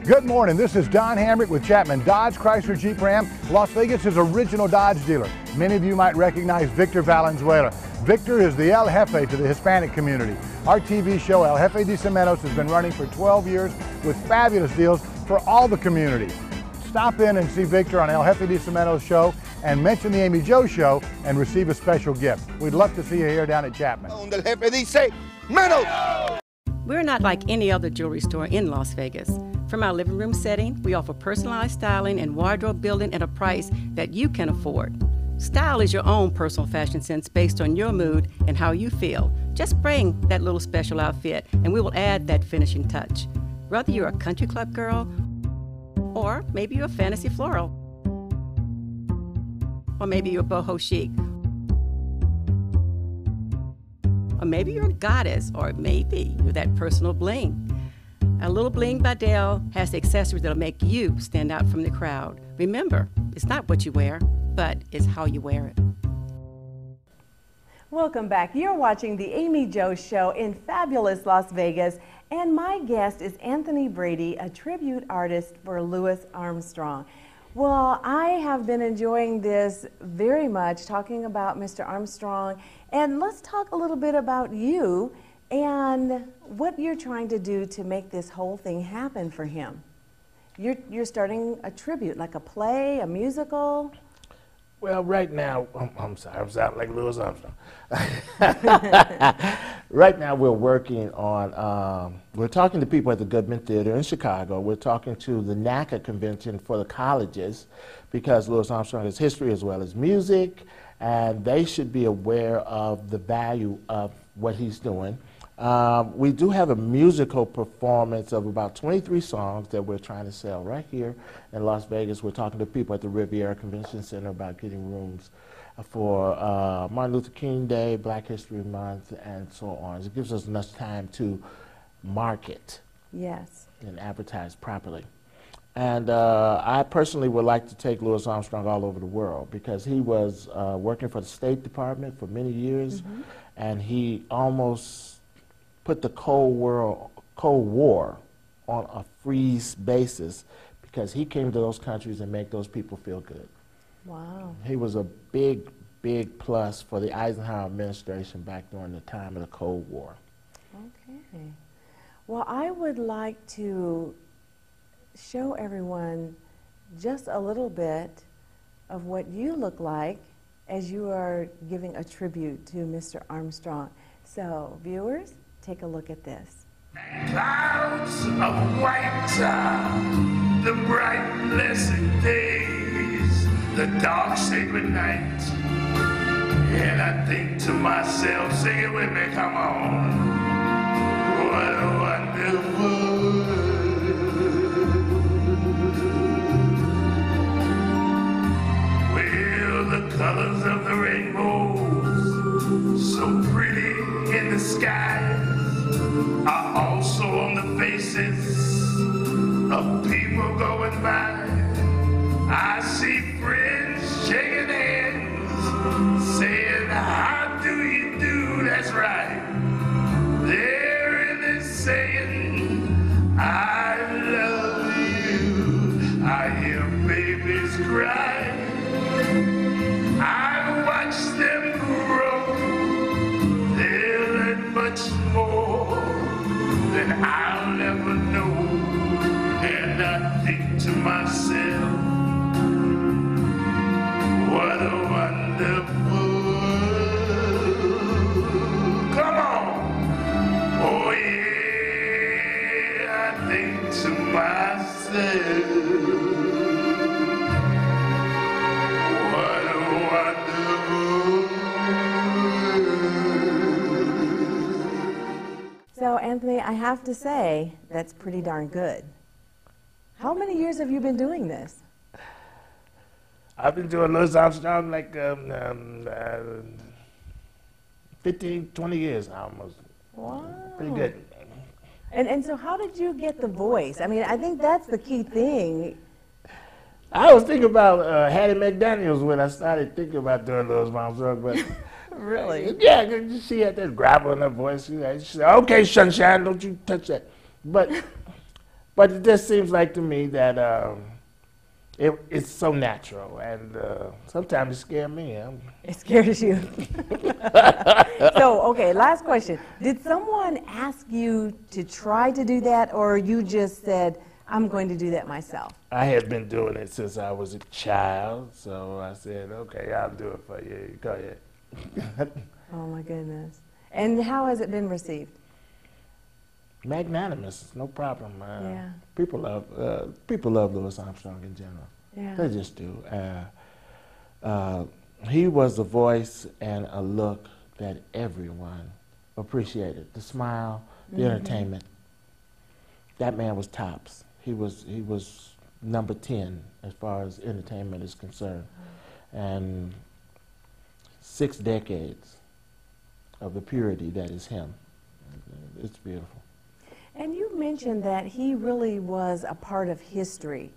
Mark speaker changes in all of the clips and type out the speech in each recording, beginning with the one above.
Speaker 1: Good morning, this is Don Hamrick with Chapman Dodge Chrysler Jeep Ram, Las Vegas' original Dodge dealer. Many of you might recognize Victor Valenzuela. Victor is the El Jefe to the Hispanic community. Our TV show, El Jefe de Cementos, has been running for 12 years with fabulous deals for all the community. Stop in and see Victor on El Jefe de Cementos show and mention the Amie Jo show and receive a special gift. We'd love to see you here down at Chapman.
Speaker 2: El Jefe de Cementos.
Speaker 3: We're not like any other jewelry store in Las Vegas. From our living room setting, we offer personalized styling and wardrobe building at a price that you can afford. Style is your own personal fashion sense based on your mood and how you feel. Just bring that little special outfit and we will add that finishing touch. Whether you're a country club girl, or maybe you're a fantasy floral, or maybe you're boho chic, or maybe you're a goddess, or maybe you're that personal bling. A Little Bling by Dell has the accessories that'll make you stand out from the crowd. Remember, it's not what you wear, but it's how you wear it.
Speaker 4: Welcome back. You're watching the Amie Jo Show in fabulous Las Vegas, and my guest is Anthony Brady, a tribute artist for Louis Armstrong. Well, I have been enjoying this very much, talking about Mr. Armstrong, and let's talk a little bit about you and what you're trying to do to make this whole thing happen for him. You're starting a tribute, like a play, a musical?
Speaker 5: Well, right now, I'm sorry, I'm sounding like Louis Armstrong. Right now we're working on, we're talking to people at the Goodman Theater in Chicago. We're talking to the NACA convention for the colleges because Louis Armstrong has history as well as music, and they should be aware of the value of what he's doing. We do have a musical performance of about 23 songs that we're trying to sell right here in Las Vegas. We're talking to people at the Riviera Convention Center about getting rooms for Martin Luther King Day, Black History Month, and so on. It gives us enough time to market and advertise properly. And I personally would like to take Louis Armstrong all over the world because he was working for the State Department for many years, and he almost put the Cold War on a freeze basis because he came to those countries and make those people feel good.
Speaker 4: Wow.
Speaker 5: He was a big, big plus for the Eisenhower administration back during the time of the Cold War.
Speaker 4: Okay. Well, I would like to show everyone just a little bit of what you look like as you are giving a tribute to Mr. Armstrong. So, viewers, take a look at this.
Speaker 6: Clouds of white, the bright blessed days, the dark sacred night. And I think to myself, sing it with me, come on. What a wonderful world. Well, the colors of the rainbows, so pretty in the skies, are also on the faces of people going by. I see friends shaking hands, saying, how do you do? That's right. They're really saying, I love you. I hear babies cry. I watch them grow. They'll learn much more than I'll ever know. And I think to myself, what a wonderful world. Come on. Oh yeah, I think to myself, what a wonderful world.
Speaker 4: So, Anthony, I have to say, that's pretty darn good. How many years have you been doing this?
Speaker 5: I've been doing Louis Armstrong like 15, 20 years almost.
Speaker 4: Wow.
Speaker 5: Pretty good.
Speaker 4: And so how did you get the voice? I mean, I think that's the key thing.
Speaker 5: I was thinking about Hattie McDaniels when I started thinking about doing Louis Armstrong, but
Speaker 4: Really?
Speaker 5: yeah, she had that gravel in her voice. She said, okay, sunshine, don't you touch that. But But it just seems like to me that it's so natural, and sometimes it scares me.
Speaker 4: It scares you. So, okay, last question. Did someone ask you to try to do that, or you just said, I'm going to do that myself?
Speaker 5: I had been doing it since I was a child, so I said, okay, I'll do it for you. Go ahead.
Speaker 4: Oh, my goodness. And how has it been received?
Speaker 5: Magnanimous, no problem.
Speaker 4: Yeah.
Speaker 5: People love Louis Armstrong in general.
Speaker 4: Yeah.
Speaker 5: They just do. He was a voice and a look that everyone appreciated. The smile, the entertainment. That man was tops. He was number 10 as far as entertainment is concerned. And 6 decades of the purity that is him. It's beautiful.
Speaker 4: And you mentioned that he really was a part of history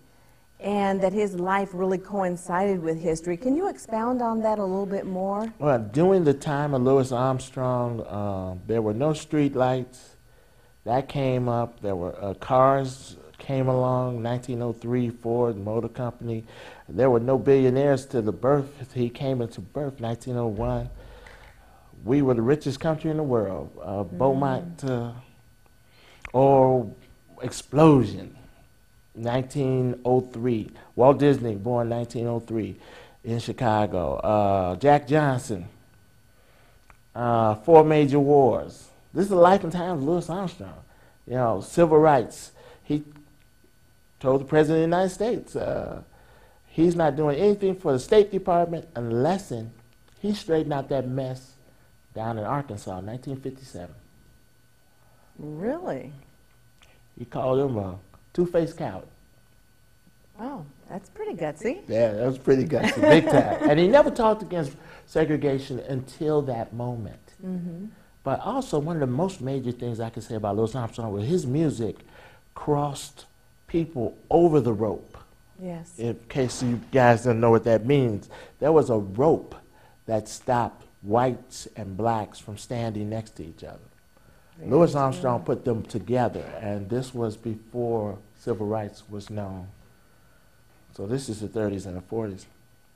Speaker 4: and that his life really coincided with history. Can you expound on that a little bit more?
Speaker 5: Well, during the time of Louis Armstrong, there were no street lights. That came up. There were cars came along, 1903 Ford Motor Company. There were no billionaires to the birth. He came into birth, 1901. We were the richest country in the world. Beaumont oil explosion, 1903. Walt Disney, born 1903 in Chicago. Jack Johnson, 4 major wars. This is the life and times of Louis Armstrong. You know, civil rights. He told the President of the United States he's not doing anything for the State Department unless he straightened out that mess down in Arkansas in 1957.
Speaker 4: Really?
Speaker 5: He called him a two-faced coward.
Speaker 4: Oh, that's pretty gutsy.
Speaker 5: Yeah, that was pretty gutsy, big time. And he never talked against segregation until that moment. But also, one of the most major things I can say about Louis Armstrong was his music crossed people over the rope.
Speaker 4: Yes.
Speaker 5: In case you guys don't know what that means, there was a rope that stopped whites and blacks from standing next to each other. Louis Armstrong put them together, and this was before civil rights was known. So this is the 30s and the 40s.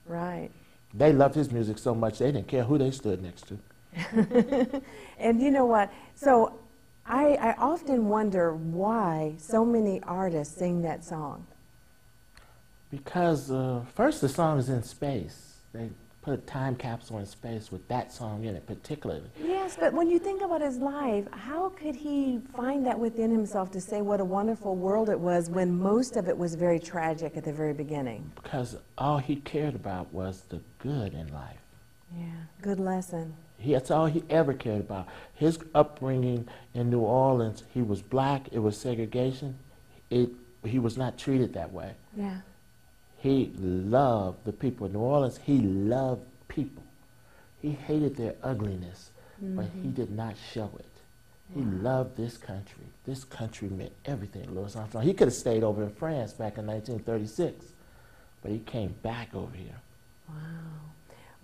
Speaker 4: Right.
Speaker 5: They loved his music so much they didn't care who they stood next to.
Speaker 4: And you know what? So I often wonder why so many artists sing that song.
Speaker 5: Because first, the song is in space. They put a time capsule in space with that song in it particularly.
Speaker 4: Yes, but when you think about his life, how could he find that within himself to say what a wonderful world it was when most of it was very tragic at the very beginning?
Speaker 5: Because all he cared about was the good in life.
Speaker 4: Yeah, good lesson.
Speaker 5: That's all he ever cared about. His upbringing in New Orleans, he was black, it was segregation. He was not treated that way.
Speaker 4: Yeah.
Speaker 5: He loved the people in New Orleans. He loved people. He hated their ugliness, but he did not show it. He loved this country. This country meant everything to Louis Armstrong. He could have stayed over in France back in 1936, but he came back over here.
Speaker 4: Wow.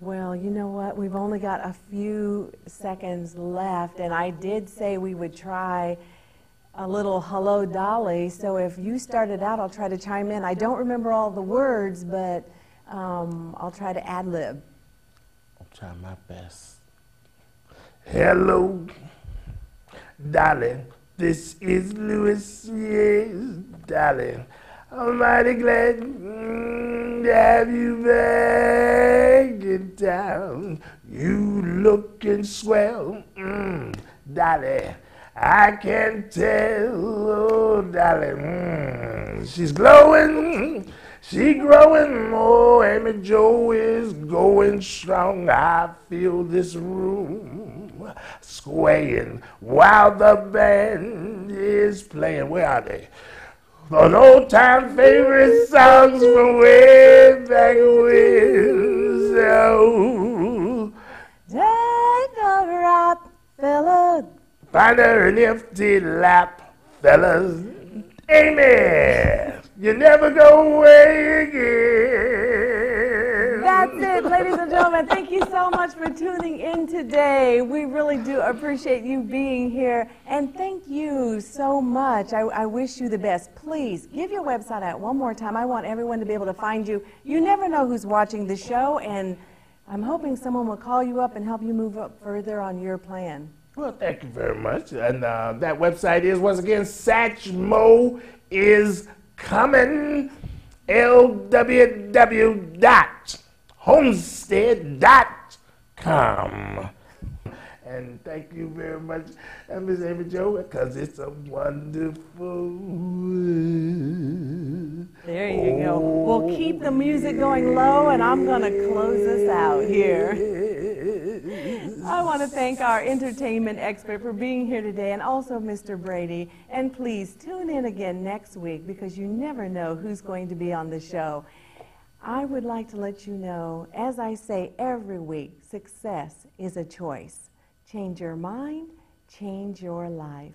Speaker 4: Well, you know what? We've only got a few seconds left, and I did say we would try a little Hello Dolly, so if you started out, I'll try to chime in. I don't remember all the words, but I'll try to ad-lib.
Speaker 5: I'll try my best.
Speaker 6: Hello, darling, this is Louis, yes, darling. I'm mighty glad to have you back in town. You looking swell, darling. I can tell, oh, darling, she's glowing, she growing, oh, Amie Jo is going strong. I feel this room swaying while the band is playing. Where are they? An old-time favorite songs from way back when. So,
Speaker 4: Take a rap, fella.
Speaker 6: find her an empty lap, fellas. Amen. You never go away again.
Speaker 4: That's it. it, ladies and gentlemen. Thank you so much for tuning in today. We really do appreciate you being here. And thank you so much. I wish you the best. Please give your website out one more time. I want everyone to be able to find you. You never know who's watching the show, and I'm hoping someone will call you up and help you move up further on your plan.
Speaker 5: Well, thank you very much. And that website is, once again, Satchmo is coming. lww.homestead.com. And thank you very much, Miss Amie Jo, because it's a wonderful world.
Speaker 4: There you go. We'll keep the music going low, and I'm going to close us out here. I want to thank our entertainment expert for being here today, and also Mr. Brady. And please tune in again next week, because you never know who's going to be on the show. I would like to let you know, as I say every week, success is a choice. Change your mind, change your life.